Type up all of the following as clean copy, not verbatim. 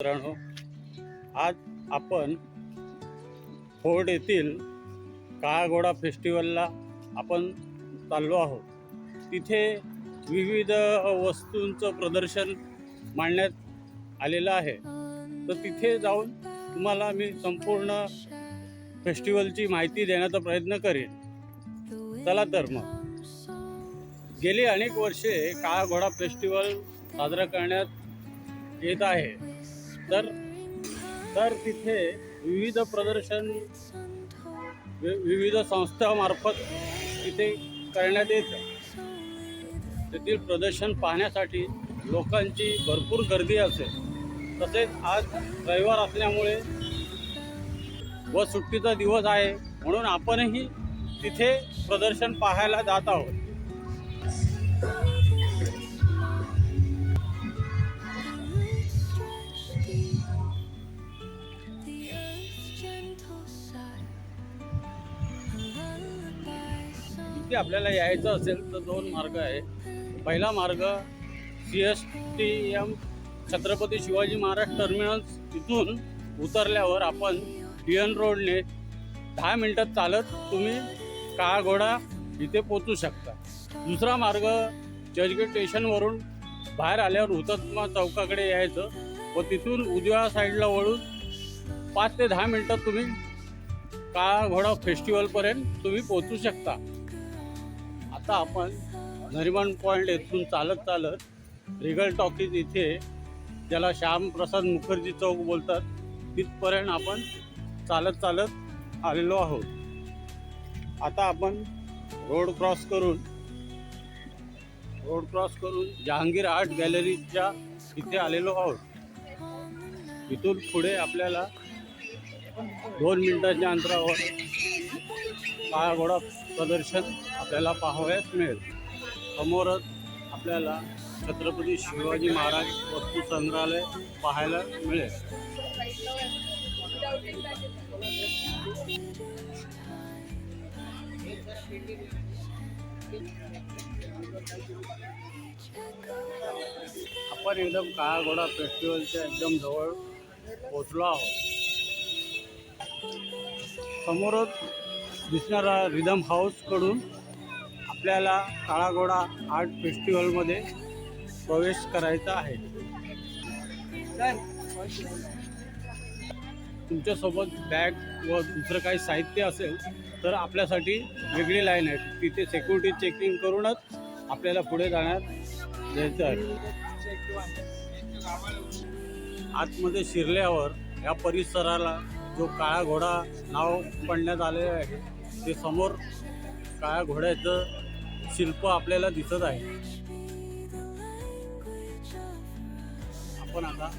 मित्रांनो, आज आपण फोर्ट येथील काळा घोडा फेस्टिवलला आपण चाललो आहोत. तिथे विविध वस्तूंचं प्रदर्शन मांडण्यात आलेलं आहे. तर तिथे जाऊन तुम्हाला मी संपूर्ण फेस्टिवलची माहिती देण्याचा प्रयत्न करेन. चला तर मग. गेली अनेक वर्षे काळा घोडा फेस्टिवल साजरा करण्यात येत आहे. तर तिथे विविध प्रदर्शन विविध संस्थांमार्फत तिथे करण्यात येतं. तेथील प्रदर्शन पाहण्यासाठी लोकांची भरपूर गर्दी असेल. तसेच आज रविवार असल्यामुळे व सुट्टीचा दिवस आहे, म्हणून आपणही तिथे प्रदर्शन पाहायला जात आहोत. इथे आपल्याला यायचं असेल तर दोन मार्ग आहे. पहिला मार्ग CSTM छत्रपती शिवाजी महाराज टर्मिनस इथून उतरल्यावर आपण DN रोडने 10 मिनिटात चालत तुम्ही काळा घोडा इथे पोचू शकता. दुसरा मार्ग चर्चगेट स्टेशनवरून बाहेर आल्यावर हुतात्मा चौकाकडे यायचं व तिथून उजव्या साईडला वळून 5 ते 10 मिनिटात तुम्ही काळा घोडा फेस्टिवलपर्यंत तुम्ही पोचू शकता. आता आपण नरिमन पॉईंट येथून चालत रिगल टॉकीज इथे, ज्याला श्यामप्रसाद मुखर्जी चौक बोलतात, तिथपर्यंत आपण चालत आलेलो आहोत. आता आपण रोड क्रॉस करून जहांगीर आर्ट गॅलरीच्या इथे आलेलो आहोत. इथून पुढे आपल्याला 2 मिनिटांच्या अंतरावर काळा घोडा प्रदर्शन आपल्याला पाहावयास मिळेल. समोरच आपल्याला छत्रपती शिवाजी महाराज वस्तू संग्रहालय पाहायला मिळेल. आपण एकदम काळा घोडा फेस्टिवलच्या एकदम जवळ पोचलो आहोत. समोरच दिसणारा रिदम हाऊसकडून आपल्याला काळा घोडा आर्ट फेस्टिवलमध्ये प्रवेश करायचा आहे. तुमच्यासोबत बॅग व दुसरं काही साहित्य असेल तर आपल्यासाठी वेगळी लाईन आहे. तिथे सिक्युरिटी चेकिंग करूनच आपल्याला पुढे जाण्यात द्यायचं आहे. आतमध्ये शिरल्यावर या परिसराला जो काळा घोडा नाव पडण्यात आलेलं आहे, ते समोर काळ्या घोड्याचं शिल्प आपल्याला दिसत आहे. आपण आता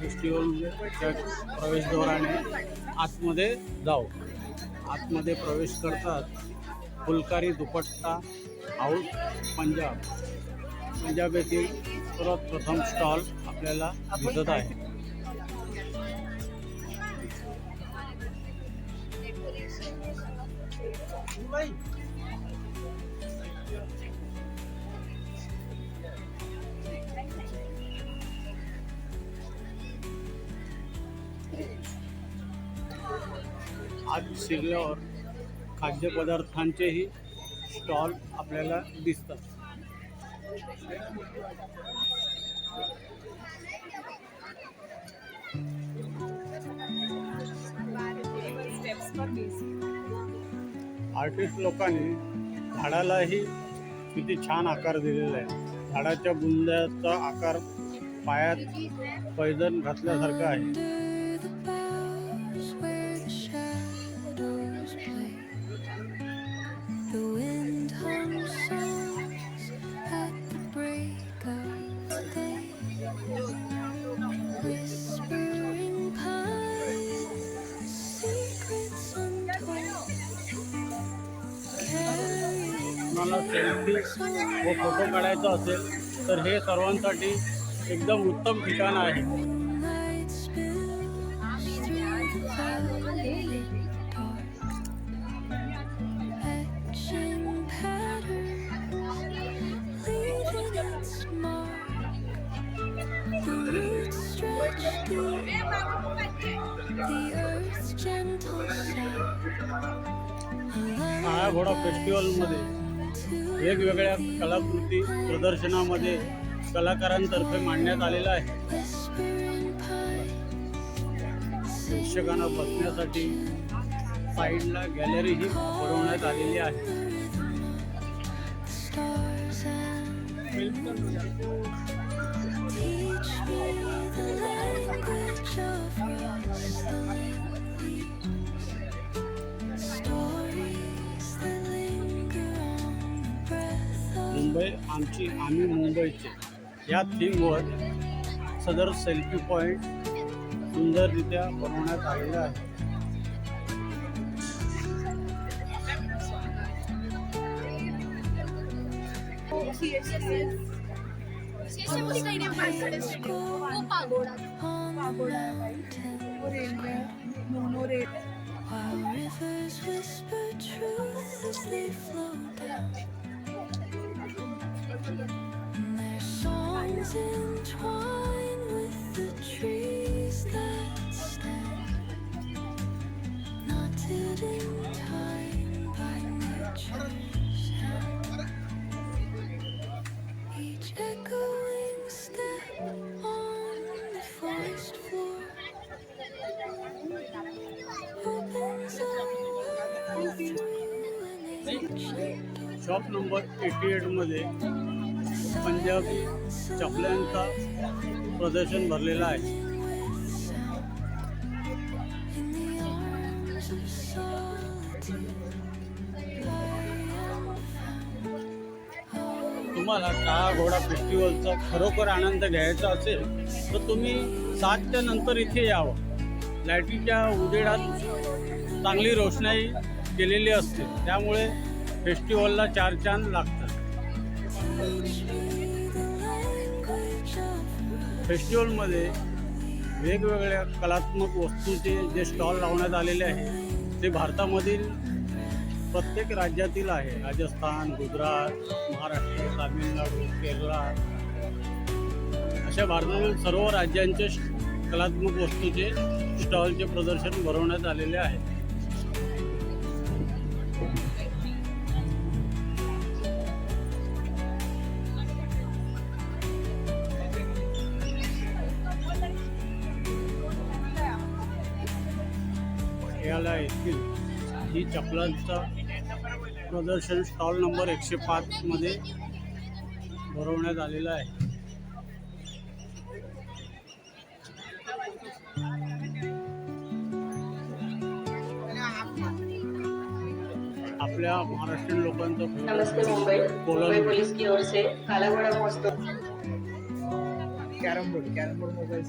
फेस्टिवलच्या प्रवेशद्वाराने आतमध्ये जाऊ. आतमध्ये प्रवेश करतात फुलकारी दुपट्टा हाऊस पंजाब येथील सर्वात प्रथम स्टॉल आपल्याला दिसत आहे. आज शिरल्यावर खाद्यपदार्थांचेही स्टॉल आपल्याला दिसतात. आर्टिस्ट लोकांनी झाडालाही किती छान आकार दिलेला आहे. झाडाच्या बुंद्याचा आकार पायात पैजण घातल्यासारखा आहे. तुम्हाला सेल्फी व फोटो काढायचा असेल तर हे सर्वांसाठी एकदम उत्तम ठिकाण आहे. The roots stretch काळा घोडा फेस्टिवलमध्ये वेगवेगळ्या कलाकृती प्रदर्शनामध्ये कलाकारांतर्फे मांडण्यात आलेला आहे. प्रेक्षकांना बसण्यासाठी साईडला गॅलरीही बनवण्यात आलेली आहे. मुंबई आम्ही मुंबईचे या थीमवर सदर सेल्फी पॉईंट सुंदररित्या बनवण्यात आलेला आहे. शॉप नंबर 88 मध्ये पंजाबी चपल्यांचा प्रदर्शन भरलेला आहे. तुम्हाला काळा घोडा फेस्टिवलचा खरोखर आनंद घ्यायचा असेल तर तुम्ही 7च्या नंतर इथे यावं. लाईटीच्या उजेडात चांगली रोषणाई केलेली असते, त्यामुळे फेस्टिवलला 4 चांद लागतात. फेस्टिवलमध्ये वेगवेगळ्या कलात्मक वस्तूचे जे स्टॉल लावण्यात आलेले आहे ते भारतामधील प्रत्येक राज्यातील आहे. राजस्थान, गुजरात, महाराष्ट्र, तामिळनाडू, केरळ अशा भारतातील सर्व राज्यांचे कलात्मक वस्तूचे स्टॉलचे प्रदर्शन भरवण्यात आलेले आहे. याला येथील ही चपलांचा प्रदर्शन स्टॉल नंबर 105 मध्ये भरवण्यात आलेला आहे. आपल्या महाराष्ट्रीयन लोकांचं नमस्ते मुंबई पुलिस की ओर से काला घोड़ा महोत्सव कैरम बोर्ड मोबाइल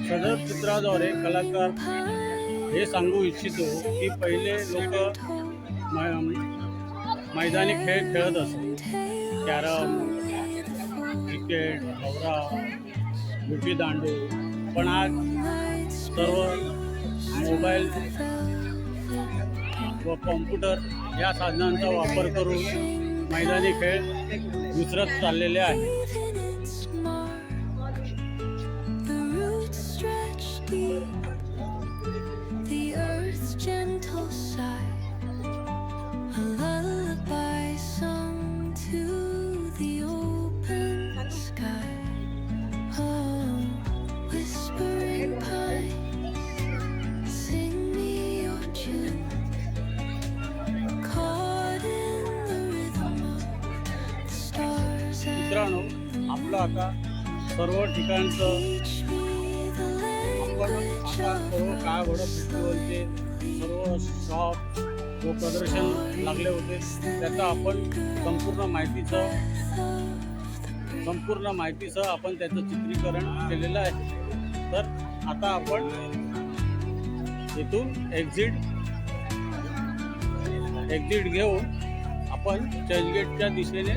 सदर चित्राद्वारे कलाकार हे सांगू इच्छितो की पहिले लोक मैदानी खेळ खेळत असत. कॅरम, क्रिकेट, भवरा, विटी दांडू. पण आज सर्व मोबाईल व कॉम्प्युटर या साधनांचा वापर करून मैदानी खेळ विसरत चाललेले आहेत. मित्रांनो, आपलं आता सर्व ठिकाणचं आपण आता सर्व काळा घोडा फेस्टिवलचे सर्व शॉप व प्रदर्शन लागले होते त्याचा आपण संपूर्ण माहितीसह आपण त्याचं चित्रीकरण केलेलं आहे. तर आता आपण इथून एक्झिट घेऊन आपण चर्चगेटच्या दिशेने